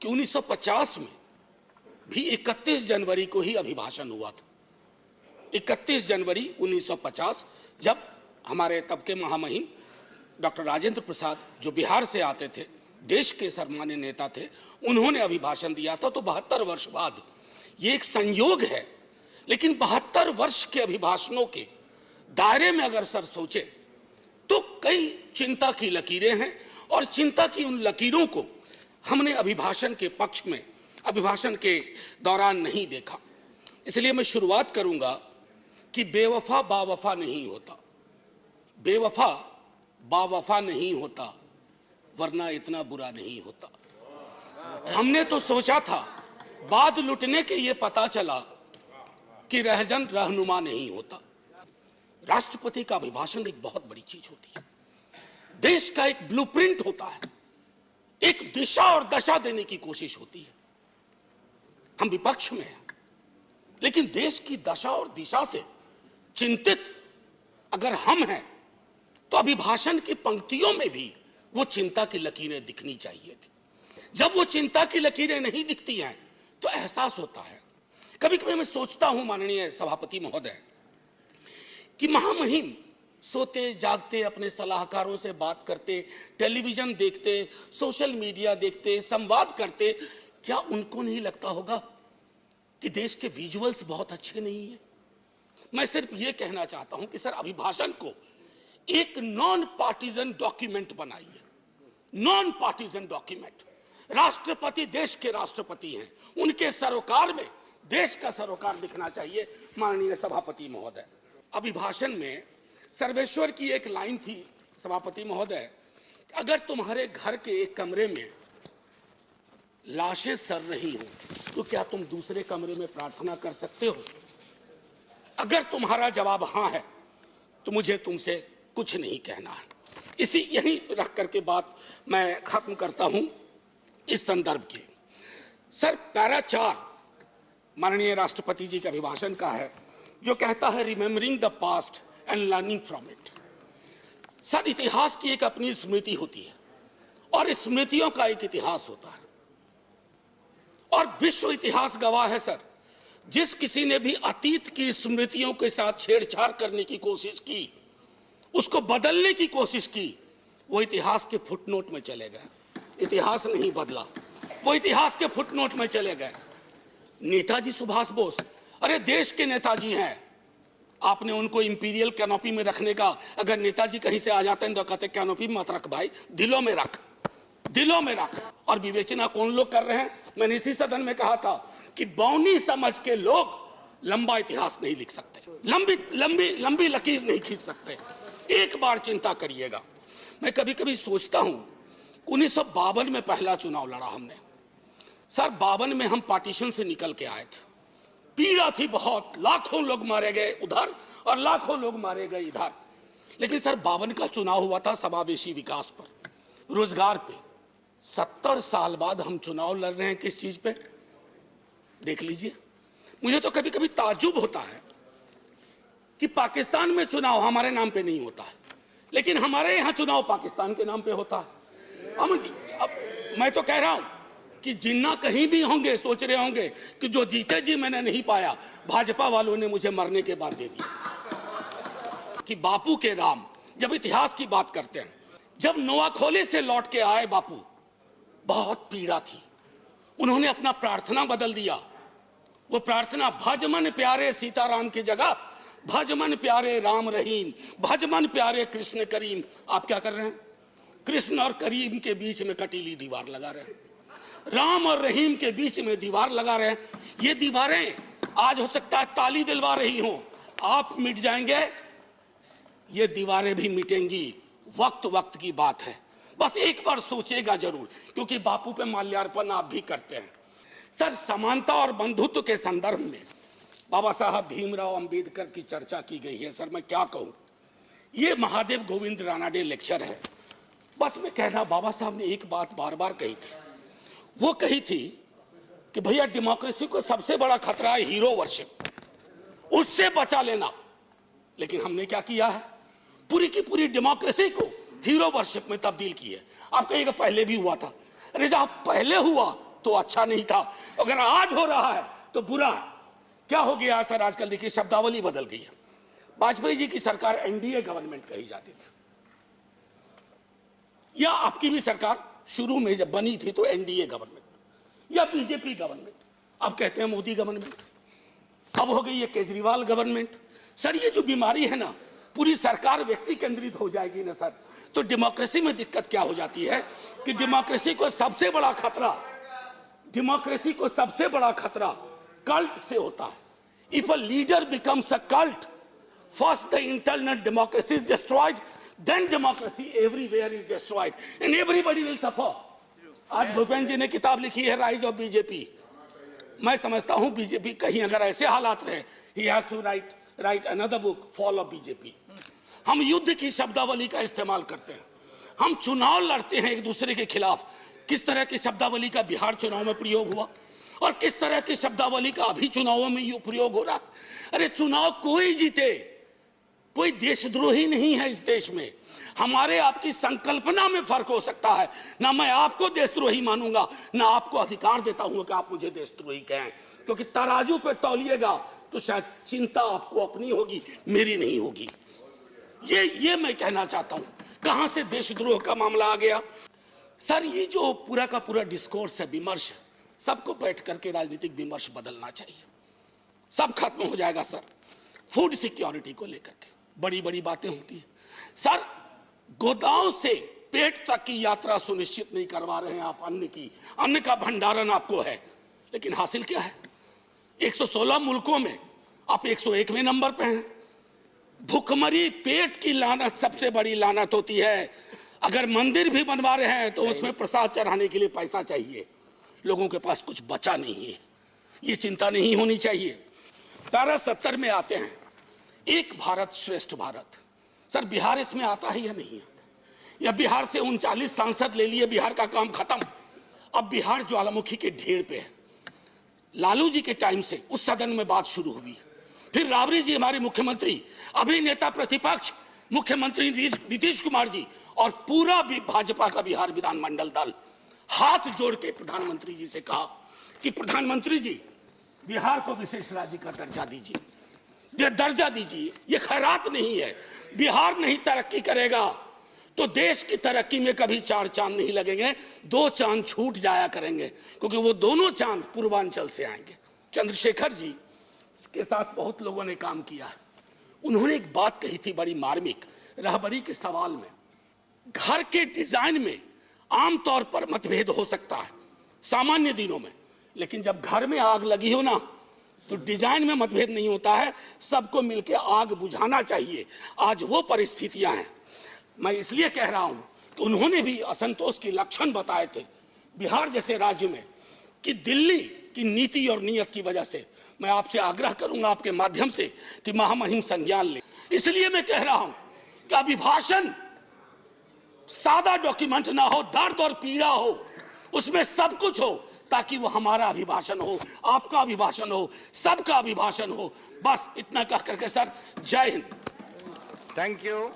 कि 1950 में भी 31 जनवरी को ही अभिभाषण हुआ था। 31 जनवरी 1950, जब हमारे तब के महामहिम डॉक्टर राजेंद्र प्रसाद, जो बिहार से आते थे, देश के सर्वमान्य नेता थे, उन्होंने अभिभाषण दिया था। तो 72 वर्ष बाद ये एक संयोग है, लेकिन 72 वर्ष के अभिभाषणों के दायरे में अगर सर सोचे तो कई चिंता की लकीरें हैं, और चिंता की उन लकीरों को हमने अभिभाषण के पक्ष में, अभिभाषण के दौरान नहीं देखा। इसलिए मैं शुरुआत करूंगा कि बेवफा बावफा नहीं होता, बेवफा बावफा नहीं होता, वरना इतना बुरा नहीं होता। हमने तो सोचा था, बाद लुटने के ये पता चला कि रहजन रहनुमा नहीं होता। राष्ट्रपति का अभिभाषण एक बहुत बड़ी चीज होती है, देश का एक ब्लूप्रिंट होता है, एक दिशा और दशा देने की कोशिश होती है। हम विपक्ष में हैं, लेकिन देश की दशा और दिशा से चिंतित अगर हम हैं तो अभिभाषण की पंक्तियों में भी वो चिंता की लकीरें दिखनी चाहिए थी। जब वो चिंता की लकीरें नहीं दिखती हैं तो एहसास होता है। कभी कभी मैं सोचता हूं माननीय सभापति महोदय कि महामहिम सोते जागते अपने सलाहकारों से बात करते, टेलीविजन देखते, सोशल मीडिया देखते, संवाद करते, क्या उनको नहीं लगता होगा कि देश के विजुअल्स बहुत अच्छे नहीं हैं? मैं सिर्फ ये कहना चाहता हूं कि सर अभिभाषण को एक नॉन पार्टीजन डॉक्यूमेंट बनाइए, नॉन पार्टीजन डॉक्यूमेंट। राष्ट्रपति देश के राष्ट्रपति हैं, उनके सरोकार में देश का सरोकार दिखना चाहिए। माननीय सभापति महोदय, अभिभाषण में सर्वेश्वर की एक लाइन थी, सभापति महोदय, अगर तुम्हारे घर के एक कमरे में लाशें सड़ रही हो तो क्या तुम दूसरे कमरे में प्रार्थना कर सकते हो? अगर तुम्हारा जवाब हां है तो मुझे तुमसे कुछ नहीं कहना है। इसी यही रख करके बात मैं खत्म करता हूं इस संदर्भ के। सर पैरा 4 माननीय राष्ट्रपति जी के अभिभाषण का है, जो कहता है remembering the past and learning from it. Sir इतिहास की एक अपनी स्मृति होती है और स्मृतियों का एक इतिहास होता है, और विश्व इतिहास गवाह है सर, जिस किसी ने भी अतीत की स्मृतियों के साथ छेड़छाड़ करने की कोशिश की, उसको बदलने की कोशिश की, वो इतिहास के फुटनोट में चले गए। इतिहास नहीं बदला, वो इतिहास के फुटनोट में चले गए। नेताजी सुभाष बोस, अरे देश के नेताजी हैं, आपने उनको इंपीरियल कैनोपी में रखने का, अगर नेताजी कहीं से आ जाते हैं तो कहते कैनोपी मत रख भाई, दिलों में रख, दिलों में रख। और विवेचना कौन लोग कर रहे हैं? मैंने इसी सदन में कहा था कि बौनी समझ के लोग लंबा इतिहास नहीं लिख सकते, लंबी लकीर नहीं खींच सकते। एक बार चिंता करिएगा, मैं कभी कभी सोचता हूं 1952 में पहला चुनाव लड़ा हमने। सर 52 में हम पार्टीशन से निकल के आए थे, पीड़ा थी बहुत, लाखों लोग मारे गए उधर और लाखों लोग मारे गए इधर। लेकिन सर 52 का चुनाव हुआ था समावेशी विकास पर, रोजगार पे। 70 साल बाद हम चुनाव लड़ रहे हैं किस चीज पे? देख लीजिए। मुझे तो कभी कभी ताज्जुब होता है कि पाकिस्तान में चुनाव हमारे नाम पे नहीं होता है, लेकिन हमारे यहां चुनाव पाकिस्तान के नाम पे होता है। अब मैं तो कह रहा हूं कि जिन्ना कहीं भी होंगे सोच रहे होंगे कि जो जीते जी मैंने नहीं पाया, भाजपा वालों ने मुझे मरने के बाद दे दिया। कि बापू के राम, जब इतिहास की बात करते हैं, जब नोआखोले से लौट के आए बापू, बहुत पीड़ा थी, उन्होंने अपना प्रार्थना बदल दिया। वो प्रार्थना भजमन प्यारे सीताराम की जगह भजमन प्यारे राम रहीम, भजमन प्यारे कृष्ण करीम। आप क्या कर रहे हैं? कृष्ण और करीम के बीच में कटीली दीवार लगा रहे हैं, राम और रहीम के बीच में दीवार लगा रहे हैं। ये दीवारें आज हो सकता है ताली दिलवा रही हों, आप मिट जाएंगे, ये दीवारें भी मिटेंगी, वक्त वक्त की बात है। बस एक बार सोचेगा जरूर, क्योंकि बापू पे माल्यार्पण आप भी करते हैं। सर समानता और बंधुत्व के संदर्भ में बाबा साहब भीमराव अंबेडकर की चर्चा की गई है। सर मैं क्या कहूं, ये महादेव गोविंद रानाडे लेक्चर है। बस मैं कहना, बाबा साहब ने एक बात बार बार कही थी, वो कही थी कि भैया डेमोक्रेसी को सबसे बड़ा खतरा है हीरो वर्शिप, उससे बचा लेना। लेकिन हमने क्या किया है, पूरी की पूरी डेमोक्रेसी को हीरो वर्शिप में तब्दील की है। आप कहिएगा पहले भी हुआ था, अरे जब पहले हुआ तो अच्छा नहीं था, अगर आज हो रहा है तो बुरा है। क्या हो गया सर, आजकल देखिए शब्दावली बदल गई है। वाजपेयी जी की सरकार एनडीए गवर्नमेंट कही जाती थी, या आपकी भी सरकार शुरू में जब बनी थी तो एनडीए गवर्नमेंट या बीजेपी गवर्नमेंट, अब कहते हैं मोदी गवर्नमेंट, अब हो गई है केजरीवाल गवर्नमेंट। सर ये जो बीमारी है ना, पूरी सरकार व्यक्ति केंद्रित हो जाएगी ना सर, तो डेमोक्रेसी में दिक्कत क्या हो जाती है कि डेमोक्रेसी को सबसे बड़ा खतरा कल्ट से होता है। If a leader becomes a cult, first the internal democracy is destroyed, then democracy everywhere is destroyed and everybody will suffer. आज भूपेंद्र जी ने किताब लिखी है राइज ऑफ बीजेपी। मैं समझता हूं बीजेपी कहीं अगर ऐसे हालात रहे, he has to write another book, fall of BJP. हम युद्ध की शब्दावली का इस्तेमाल करते हैं, हम चुनाव लड़ते हैं एक दूसरे के खिलाफ। किस तरह की शब्दावली का बिहार चुनाव में प्रयोग हुआ और किस तरह की शब्दावली का अभी चुनावों में प्रयोग हो रहा। अरे चुनाव कोई जीते, कोई देशद्रोही नहीं है इस देश में। हमारे आपकी संकल्पना में फर्क हो सकता है, ना मैं आपको देशद्रोही मानूंगा, ना आपको अधिकार देता हूं कि आप मुझे देशद्रोही कहें, क्योंकि तराजू पे तौलिएगा तो शायद चिंता आपको अपनी होगी, मेरी नहीं होगी। ये मैं कहना चाहता हूं। कहां से देशद्रोह का मामला आ गया सर? ये जो पूरा का पूरा डिस्कोर्स है, विमर्श, सबको बैठ करके राजनीतिक विमर्श बदलना चाहिए, सब खत्म हो जाएगा सर। फूड सिक्योरिटी को लेकर के बड़ी बड़ी बातें होती हैं सर, गोदाम से पेट तक की यात्रा सुनिश्चित नहीं करवा रहे हैं आप। अन्न का भंडारण आपको है, लेकिन हासिल क्या है? 116 मुल्कों में आप 101वें नंबर पे हैं। भुखमरी, पेट की लानत सबसे बड़ी लानत होती है। अगर मंदिर भी बनवा रहे हैं तो उसमें प्रसाद चढ़ाने के लिए पैसा चाहिए, लोगों के पास कुछ बचा नहीं है। ये चिंता नहीं होनी चाहिए। धारा 70 में आते हैं एक भारत श्रेष्ठ भारत। सर बिहार इसमें आता है या नहीं आता? या बिहार से 39 सांसद ले लिए, बिहार का काम खत्म। अब बिहार ज्वालामुखी के ढेर पे है। लालू जी के टाइम से उस सदन में बात शुरू हुई, फिर राबड़ी जी हमारे मुख्यमंत्री, अभी नेता प्रतिपक्ष मुख्यमंत्री नीतीश कुमार जी और पूरा भी भाजपा का बिहार विधानमंडल दल हाथ जोड़ के प्रधानमंत्री जी से कहा कि प्रधानमंत्री जी बिहार को विशेष राज्य का दर्जा दीजिए, दर्जा दीजिए। ये खैरात नहीं है। बिहार नहीं तरक्की करेगा तो देश की तरक्की में कभी 4 चांद नहीं लगेंगे, 2 चांद छूट जाया करेंगे, क्योंकि वो दोनों चांद पूर्वांचल से आएंगे। चंद्रशेखर जी के साथ बहुत लोगों ने काम किया है। उन्होंने एक बात कही थी बड़ी मार्मिक, रहबरी के सवाल में। घर के डिजाइन में आमतौर पर मतभेद हो सकता है सामान्य दिनों में, लेकिन जब घर में आग लगी हो ना तो डिजाइन में मतभेद नहीं होता है, सबको मिलकर आग बुझाना चाहिए। आज वो परिस्थितियां हैं। मैं इसलिए कह रहा हूं कि उन्होंने भी असंतोष के लक्षण बताए थे बिहार जैसे राज्य में, कि दिल्ली की नीति और नीयत की वजह से। मैं आपसे आग्रह करूंगा आपके माध्यम से कि महामहिम संज्ञान लें। इसलिए मैं कह रहा हूं कि अभिभाषण सादा डॉक्यूमेंट ना हो, दर्द और पीड़ा हो, उसमें सब कुछ हो, ताकि वो हमारा अभिभाषण हो, आपका अभिभाषण हो, सबका अभिभाषण हो। बस इतना कह करके सर, जय हिंद। Thank you.